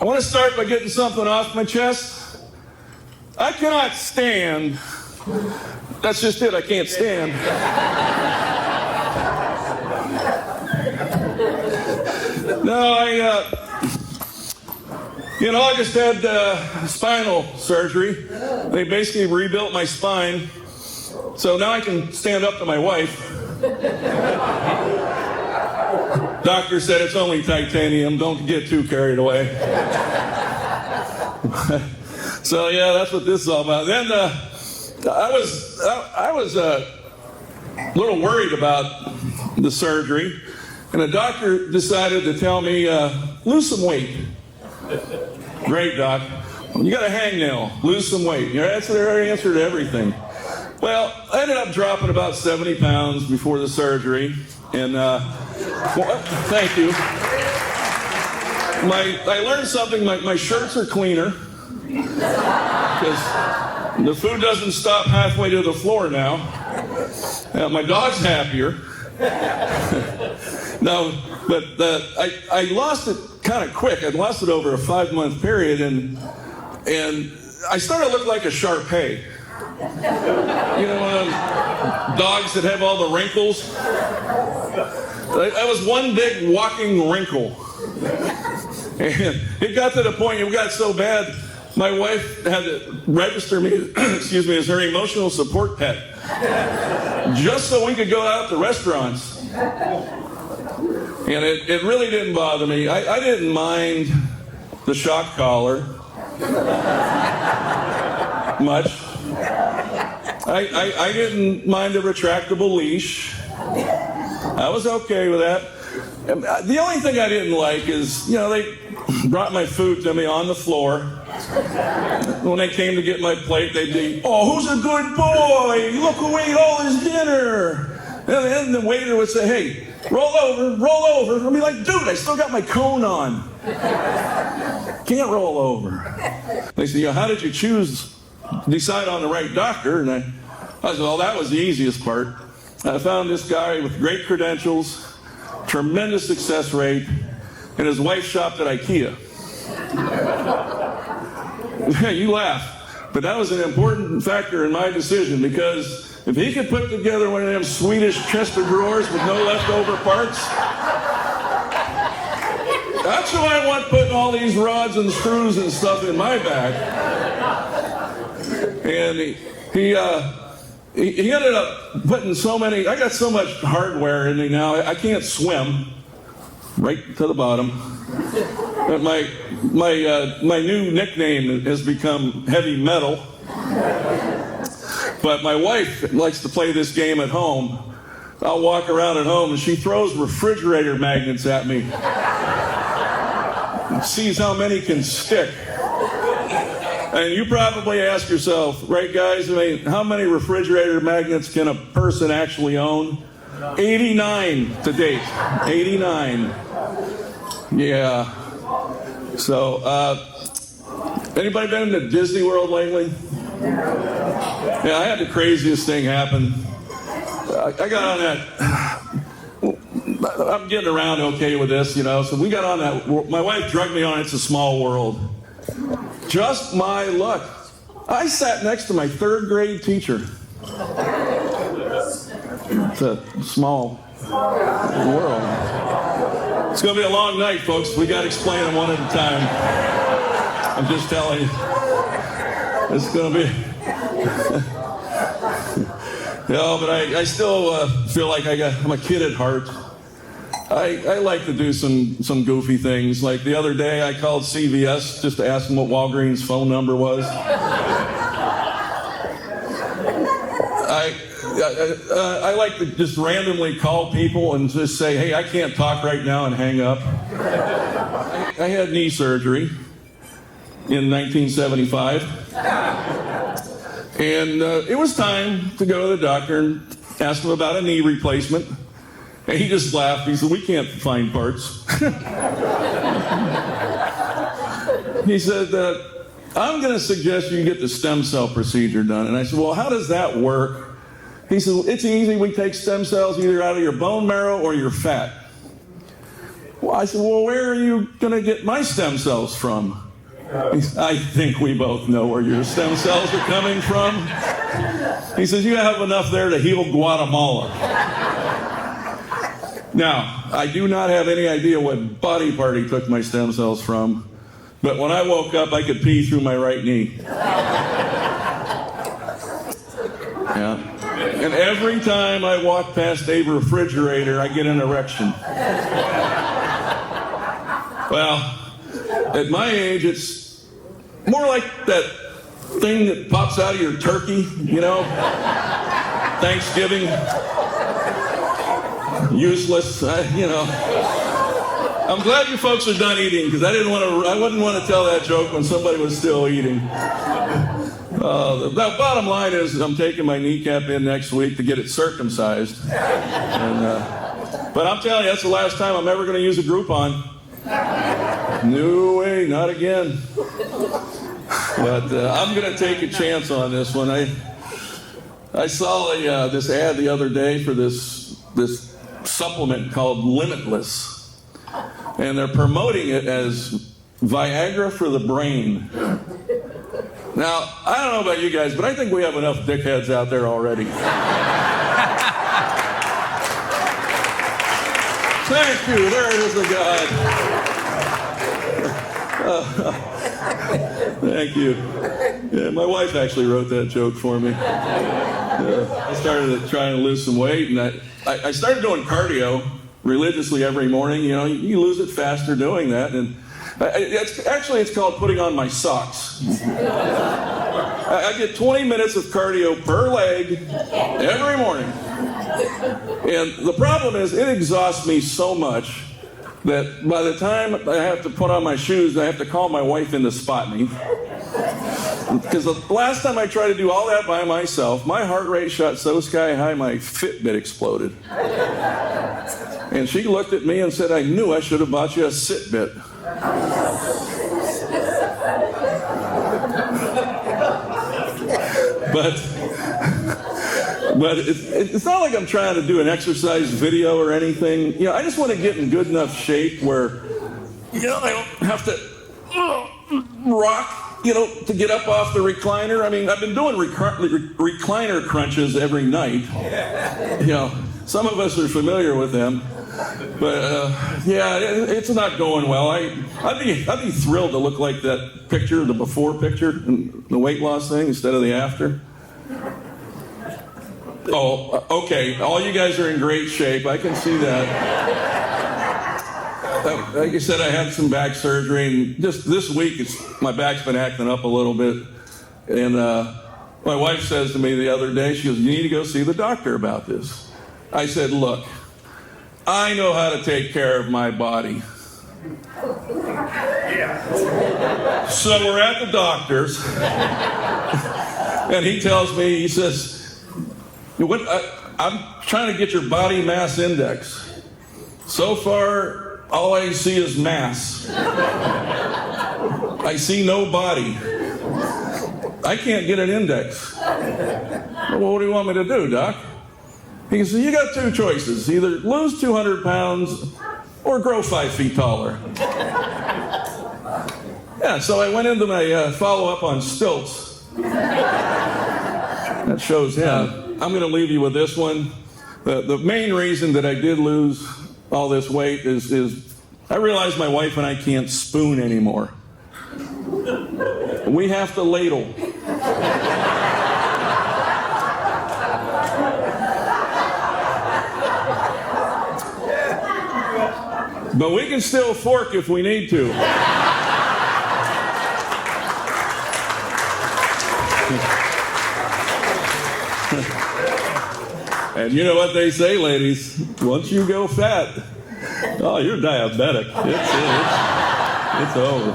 I want to start by getting something off my chest. I cannot stand. That's just it, I can't stand. No, in August had spinal surgery. They basically rebuilt my spine. So now I can stand up to my wife. Doctor said it's only titanium, don't get too carried away. So yeah, that's what this is all about. Then I was a little worried about the surgery, and the doctor decided to tell me, lose some weight. Great, Doc. You got a hangnail, lose some weight. That's their answer to everything. Well, I ended up dropping about 70 pounds before the surgery, and thank you. I learned something. My shirts are cleaner because the food doesn't stop halfway to the floor now. My dog's happier. No, but I lost it kind of quick. I lost it over a 5-month period, and I started to look like a Shar-Pei. You know, dogs that have all the wrinkles. I was one big walking wrinkle. And it got to the point, it got so bad, my wife had to register me, as her emotional support pet. Just so we could go out to restaurants. And it really didn't bother me. I didn't mind the shock collar much. I didn't mind the retractable leash. I was okay with that. The only thing I didn't like is, they brought my food to me on the floor. When they came to get my plate, they'd be, "Oh, who's a good boy? Look who ate all his dinner." And then the waiter would say, "Hey, roll over, roll over." I'd be like, "Dude, I still got my cone on. Can't roll over." They said, "How did you decide on the right doctor?" And I said, "Well, that was the easiest part. I found this guy with great credentials, tremendous success rate, and his wife shopped at IKEA." You laugh, but that was an important factor in my decision, because if he could put together one of them Swedish chest of drawers with no leftover parts, that's who I want putting all these rods and screws and stuff in my bag. And he ended up putting so many. I got so much hardware in me now. I can't swim. Right to the bottom. But my new nickname has become heavy metal. But my wife likes to play this game at home. I'll walk around at home and she throws refrigerator magnets at me. And sees how many can stick. And you probably ask yourself, right, guys? How many refrigerator magnets can a person actually own? 89 to date. 89. Yeah. So, anybody been to Disney World lately? Yeah, I had the craziest thing happen. I got on that. I'm getting around okay with this, So we got on that. My wife drugged me on It's a Small World. Just my luck. I sat next to my 3rd grade teacher. It's a small world. It's going to be a long night, folks. We got to explain them one at a time. I'm just telling you. It's going to be... but I still feel like I'm a kid at heart. I like to do some goofy things. Like the other day, I called CVS just to ask them what Walgreens' phone number was. I like to just randomly call people and just say, "Hey, I can't talk right now," and hang up. I had knee surgery in 1975. And it was time to go to the doctor and ask him about a knee replacement. And he just laughed. He said, "We can't find parts." He said, "I'm going to suggest you get the stem cell procedure done." And I said, "Well, how does that work?" He said, "It's easy. We take stem cells either out of your bone marrow or your fat." Well, I said, well, where are you going to get my stem cells from? He said, I think we both know where your stem cells are coming from. He says, you have enough there to heal Guatemala. Now, I do not have any idea what body part he took my stem cells from, but when I woke up, I could pee through my right knee. Yeah. And every time I walk past a refrigerator, I get an erection. Well, at my age, it's more like that thing that pops out of your turkey, you know? Thanksgiving. Useless, you know. I'm glad you folks are done eating, because I wouldn't want to tell that joke when somebody was still eating. The bottom line is I'm taking my kneecap in next week to get it circumcised. But I'm telling you, that's the last time I'm ever going to use a Groupon. No way, not again. But I'm going to take a chance on this one. I saw this ad the other day for this supplement called Limitless, and they're promoting it as Viagra for the brain. Now, I don't know about you guys, but I think we have enough dickheads out there already. Thank you. There is a God. Thank you. Yeah, my wife actually wrote that joke for me. I started trying to lose some weight, and I started doing cardio religiously every morning. You know, you lose it faster doing that, and it's called putting on my socks. I get 20 minutes of cardio per leg every morning. And the problem is it exhausts me so much that by the time I have to put on my shoes, I have to call my wife in to spot me. Because the last time I tried to do all that by myself, my heart rate shot so sky high, my Fitbit exploded. And she looked at me and said, I knew I should have bought you a Sitbit. But it's not like I'm trying to do an exercise video or anything. You know, I just want to get in good enough shape where, you know, I don't have to rock, you know, to get up off the recliner. I mean, I've been doing recliner crunches every night. You know, some of us are familiar with them. But, yeah, it's not going well. I'd be thrilled to look like that picture, the before picture, the weight loss thing, instead of the after. Oh, okay. All you guys are in great shape. I can see that. Like I said, I had some back surgery, and just this week, my back's been acting up a little bit. And my wife says to me the other day, she goes, you need to go see the doctor about this. I said, look, I know how to take care of my body. Yeah. So we're at the doctor's, and he tells me, he says, I'm trying to get your body mass index. So far, all I see is mass. I see no body. I can't get an index. Well, what do you want me to do, Doc? He said, you got two choices. Either lose 200 pounds or grow 5 feet taller. Yeah, so I went into my follow-up on stilts. That shows him. I'm going to leave you with this one. The main reason that I did lose all this weight is I realized my wife and I can't spoon anymore. We have to ladle. But we can still fork if we need to. And you know what they say, ladies? Once you go fat, oh, you're diabetic. It's over.